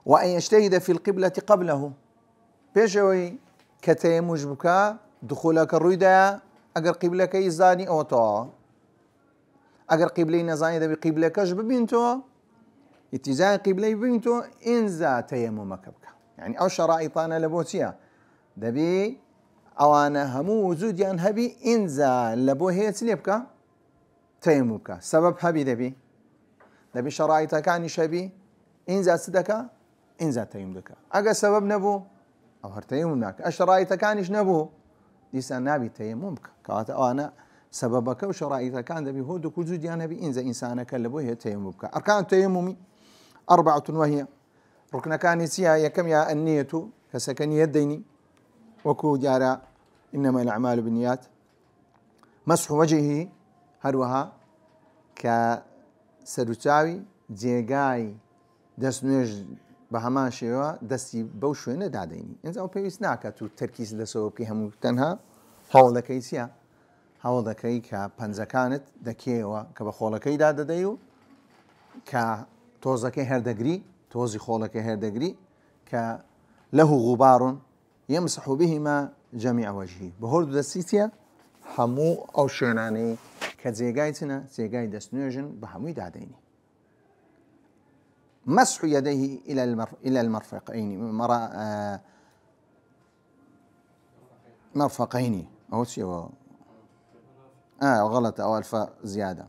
وأن يجتهد في القبلة قبله پێشەوەی کە تەیەموش بکە دخولەکە ڕوویدایە ئەگەر قیبلەکەی زانی ئەوە تەواوە ئەگەر قیبلەی نەزانی دەبی قیبلەکەش ببینتەوە اتجاه قبلەی ببینتەوە ئینجا تەیەمومەکە بکە. يعني أو شرائطنا لبوتيا دبي أوانا همو وجوديان هبي إنزا لبو هي تليبكا تيموكا سبب هبي دبي شرائطها كان شبي إنزا سدكا إنزا تيموكا أجا سبب نبو أو هرتيموناك الشرائط كانش نبو ديسا نابي تيمومك كواتا أوانا سببك وشرائطها كان دبي هودك وجوديان هبي إنزا إنسانك لبو هي تيموكا. أركان التيمومي 4 وهي: ركن كانسيا يكم يا النية كسكن يديني وكو جارا إنما الأعمال بالنيات. مسح وجهه هروها كسروتاوي جيغاي دسنوج بهمان شيوا دستي بوشوينه داديني إنزا وبيسناك تو تركيز لسو بهم تنها حول كيسيا حول كي كبنزا كانت دكيوا كبخولكي داديو كتوزكي هردغري توزي خولك هردغري كله غبار يمسح بهما جميع وجهه بهرد دستيتيا همو أو شيناني كزيغايتنا زيغاي دسنوجن بهمو داديني. مسح يديه إلى المرفقين مرفقين أو شيء غلط أو الفاء زيادة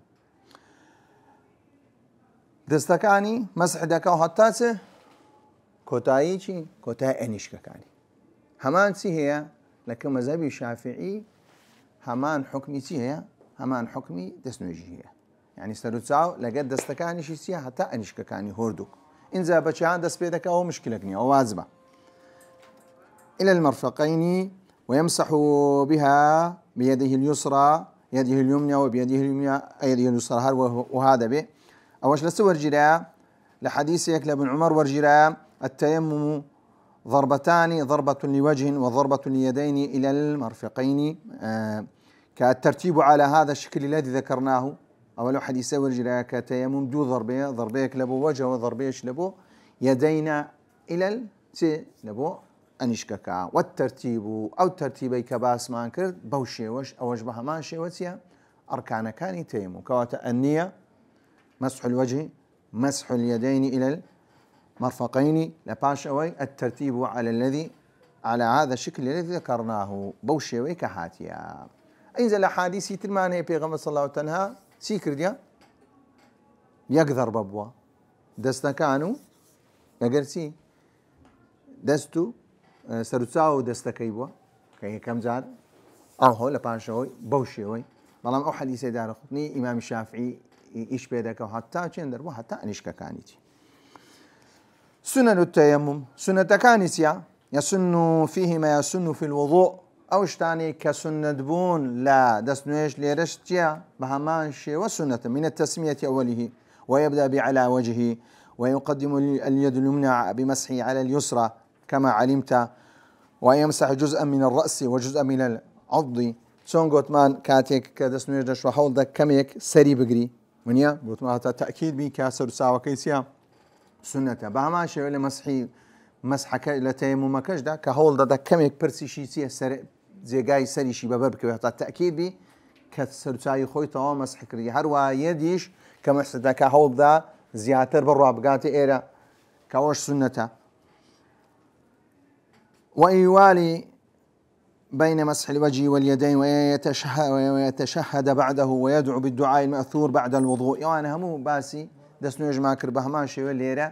دستكاني مسح دكاو هتاسه كوتاي شي كوتاي انيشكاني همان سي هي لكن مذهبي الشافعي همان حكمي سي هي همان حكمي دسنوجي هي يعني سرتساو لقد دستكاني شي سي حتى انيشكاني هوردوك انزا بچان دس بيدك او مشكلكني او واجبه الى المرفقين ويمسح بها بيده اليسرى يده اليمنى وبيده اليمنى يده اليسرى وهذا به أوش لسور جراء لحديث يكل ابن عمر ورجراء التيمم ضربتان ضربة لوجه وضربة ليدين إلى المرفقين كالترتيب على هذا الشكل الذي ذكرناه. أول حديث ورجراء كتيمم دو ضربة يكلبو وجه وضربة يشلبو يدين إلى لبو أنشككا والترتيب أو ترتيبي كباس ما كرد بوشي وش أوش بها ماشي وتيا أركان كان تيمم كواتا النية مسح الوجه مسح اليدين إلى المرفقين لباشوي الترتيب على هذا الشكل الذي ذكرناه بوشوي كحاتيا. أنزل حديثي تلمان هي بيغمبر صلى الله عليه وسلم سيكر ديا يقدر ببوا دستا كانوا يقرسي دستو سرتساو دستا كيبوا كي كم زاد أو هو لباشوي بوشوي بلام أو حديث دار خطني إمام الشافعي ئیش پێ دەکە و هەتا چێن دەربوو هەتا ئەنیشکەکانیتی. سنن التيمم سنتەکانی چیە؟ يسن فيه ما يسن في الوضوء ئەو شتانی کە سنت بوون لە دەستنوێژ لێرەش چیە؟ بە هەمان شێوە سنة من التسمية أوله ويبدأ بعلى وجهه ويقدم اليد اليمنى بمسحه على اليسرى كما علمت ويمسح جزءا من الرأس وجزءا من العضد چۆن گوتمان کاتێک کە دەستنوێژ دەشوە هەوڵ دە کەمێک سەری بگری ونیە گوتمان هەتا تەکید بی کە سەر و چاوەکەی چیە؟ سنەتە بە هەمان شێوە لە مەسحەکە لە تەیەمومەکەشدا کە هەوڵ دەدا کەمێک پرسیشی چیە جێگای سەریشی بەبەر بکەوێت هەتا تەکید بی کە سەر و چاوی خۆی تەواو مەسح کردی هەروە یەدیش کە مەسحەکە هەوڵ بدە زیاتر بڕوا بگاتە ئێرە کەەوەش سنەتە. وإيوالي بين مسح الوجه واليدين ويتشهد بعده ويدعو بالدعاء المأثور بعد الوضوء يعني همو باسي دەستنوێژ ماکرد بە هەمان شێوە لێرە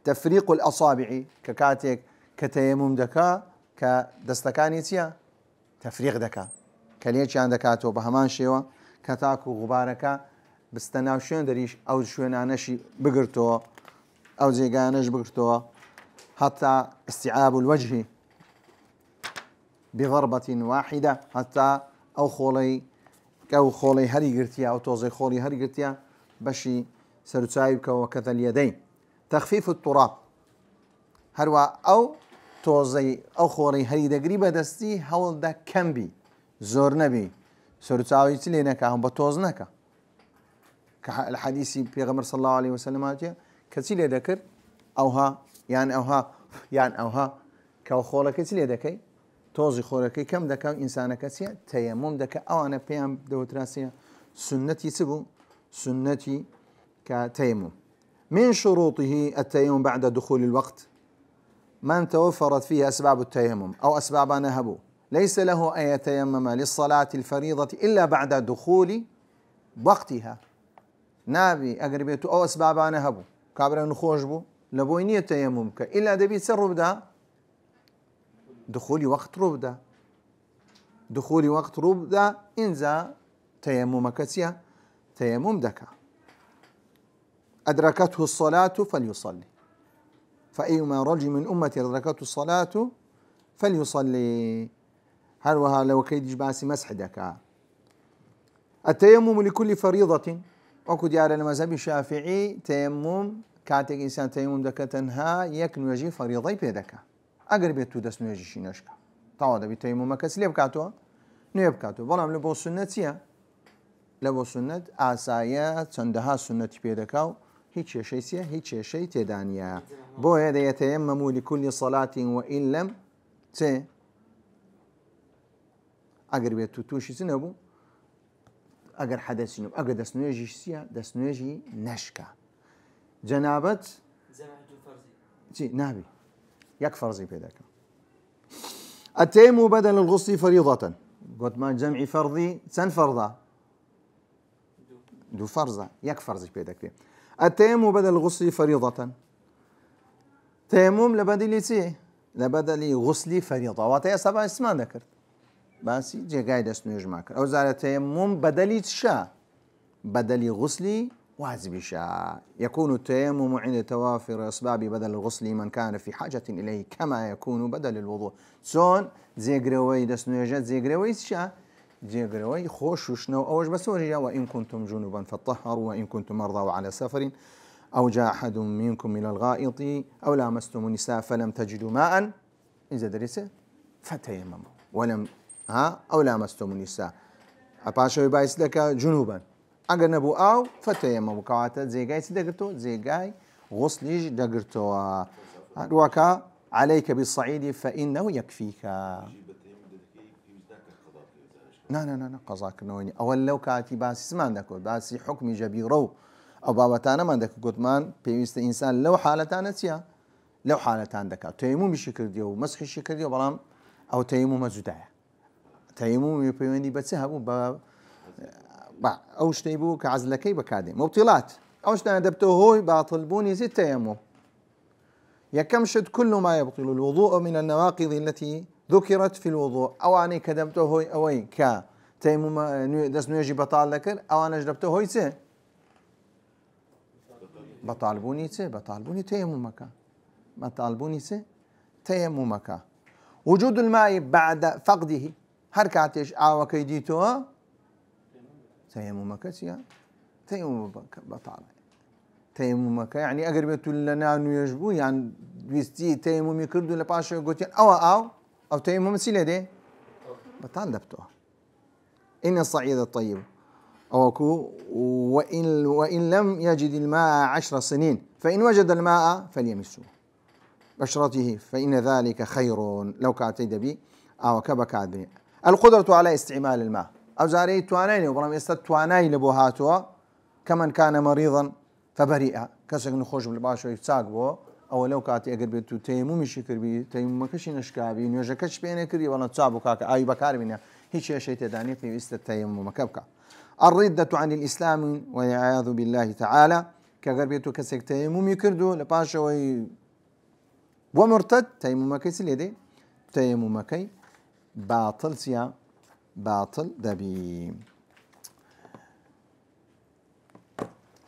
تەفریق الأصابع ككاتێک کە تەیەموم دەکا کە دەستەکانی چییە؟ تەفریق دەکا کە لێکیان دەکاتەوە بە هەمان شێوە کە تاکو و غوبارەکە بستە ناو شوێن دەریش ئەو شوێنانەشی بگرتەوە ئەو جێگانەش بگرتەوە حتى استيعاب الوجه بضربة واحدة حتى أو خولي هري قرتيا أو توزي خولي هري قرتيا بشي سرتايبك وكذا اليدين. تخفيف التراب هروا أو توزي أو خولي هري دقريبا دستي هول دا كم بي زور نبي سرتاوي تلينك هم بتوزنك كالحديث بيغمر صلى الله عليه وسلم كتيلي ذكر أوها يعني أوها كو خولك تلي دكي توزي خولك كم دكا إنسانك سيا تيمم دكا أو أنا بيام دوتراسيا سنتي سبو سنتي كتيمم. من شروطه التيمم بعد دخول الوقت من توفرت فيه أسباب التيمم أو أسباب نهبه ليس له أن يتيمم للصلاة الفريضة إلا بعد دخول وقتها نابي أقربيته أو أسباب نهبه كابرا نخوش بو لبوينية تيممك إلا دبي سر ربدا دخول وقت ربدا إنزا تيممك سيا تيمم دكا أدركته الصلاة فليصلي فأيما رجل من أمتي أدركته الصلاة فليصلي هل لو كيدج باسي مسح دكا. التيمم لكل فريضة وكو ديار المذهب الشافعي تيمم كاتك إنسان تيمم دكا تنها يكن يجي فريضي بيدكا أقرب تو دست نيجي شي نشكا طاودا بتيمم كاس لي بكاتو نيبكاتو بلام لبو سنتيا لبو سنت آسايا تندها سنة بيدكاو هيك شيء تدانيا بو هذا يتيمم لكل صلاة وإن لم أقرب تو توشي سنبو أقر حدث سنب أقر دست نيجي سيا دست نيجي نشكا جنابة نابي يك فرضي بيدك. التيمم بدل الغسل فريضة قلت ما جمع فرضي سن فرضة دو فرضة يك فرضي بيدك. التيمم بدل الغسل فريضة تيمم لبدل غسل فريضة واتيا سبع اسمان ذكرت بس جي قاعد اسنوج معك أو زال التيمم بدل شا بدل غسل واجب شاء يكون التيمم عند توافر أسباب بدل الغسل من كان في حاجة إليه كما يكون بدل الوضوء سون زيغروي دسنوجات زيغروي شاء زيغروي خوش وشنو أوج بسوريا وإن كنتم جنبا فطهروا وإن كنتم مرضى على سفر أو جاء أحد منكم من الغائط أو لامستم النساء فلم تجدوا ماء إذا درسه فتيمموا ولم أو لامستم النساء أباشوا بايس لك جنوبا أجر نبو أو فتيمموا كواتا زيجاي سدقرتو زيجاي غسليج دقرتو روكا عليك بالصعيد فإنه يكفيك. لا قضاك نويني أول لو كاتي باسي ما عندك باسي حكم جبيرو أو بابتانا ما عندك قطمان بيست إنسان لو حالتان تيا لو حالتان دكا تيمم الشكر ديو مسح الشكر ديو بلام أو تيمم زدايا تيمم يبيني بتسهبوا أو شتيبو كعزلكي بكادي مبطلات أو شتنا دبتو هوي باطلبوني زي التيمم يكمشد كل ما يبطل الوضوء من النواقض التي ذكرت في الوضوء أو أني كدبتو هوي أوي كا تيمم دس نيجي بطال لكر أو أنا جدبتو هوي سه بطالبوني تي بطالبوني تيممك بطالبوني تي تيممك. وجود الماء بعد فقده هركاتش كيديتو تيممك تيممك بطال تيممك يعني أقربت لنا يجبو يعني بيستي تيمم يكردوا لباشا قلتين أو تيمم سيلة بطال دبتو. إن الصعيد الطيب وإن لم يجد الماء 10 سنين فإن وجد الماء فليمسه بشرته فإن ذلك خير لو كاتيد بي أو كبكادني. القدرة على استعمال الماء أو زاري توانين وبرام يستواناي لبوهاتوا كمن كان مريضا فبريئا كسك نخوش بالباشا يتساقبو أو لو كاتي أقر بيتو تيمو مشي كربي تيمو مكشي نشكابي نيوجكش بيني كري ولا تصابو كاكا أي بكار منها هيك شيء تداني في التيمم مكبكا. الردة عن الإسلام والعياذ بالله تعالى كأقر بيتو كسك تيمو يكردو لباشا ومرتد تيممك سليدي تيممك باطل سيا باطل دبي.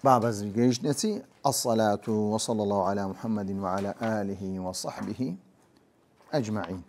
باب الزيجيش نسي الصلاة وصلى الله على محمد وعلى آله وصحبه أجمعين.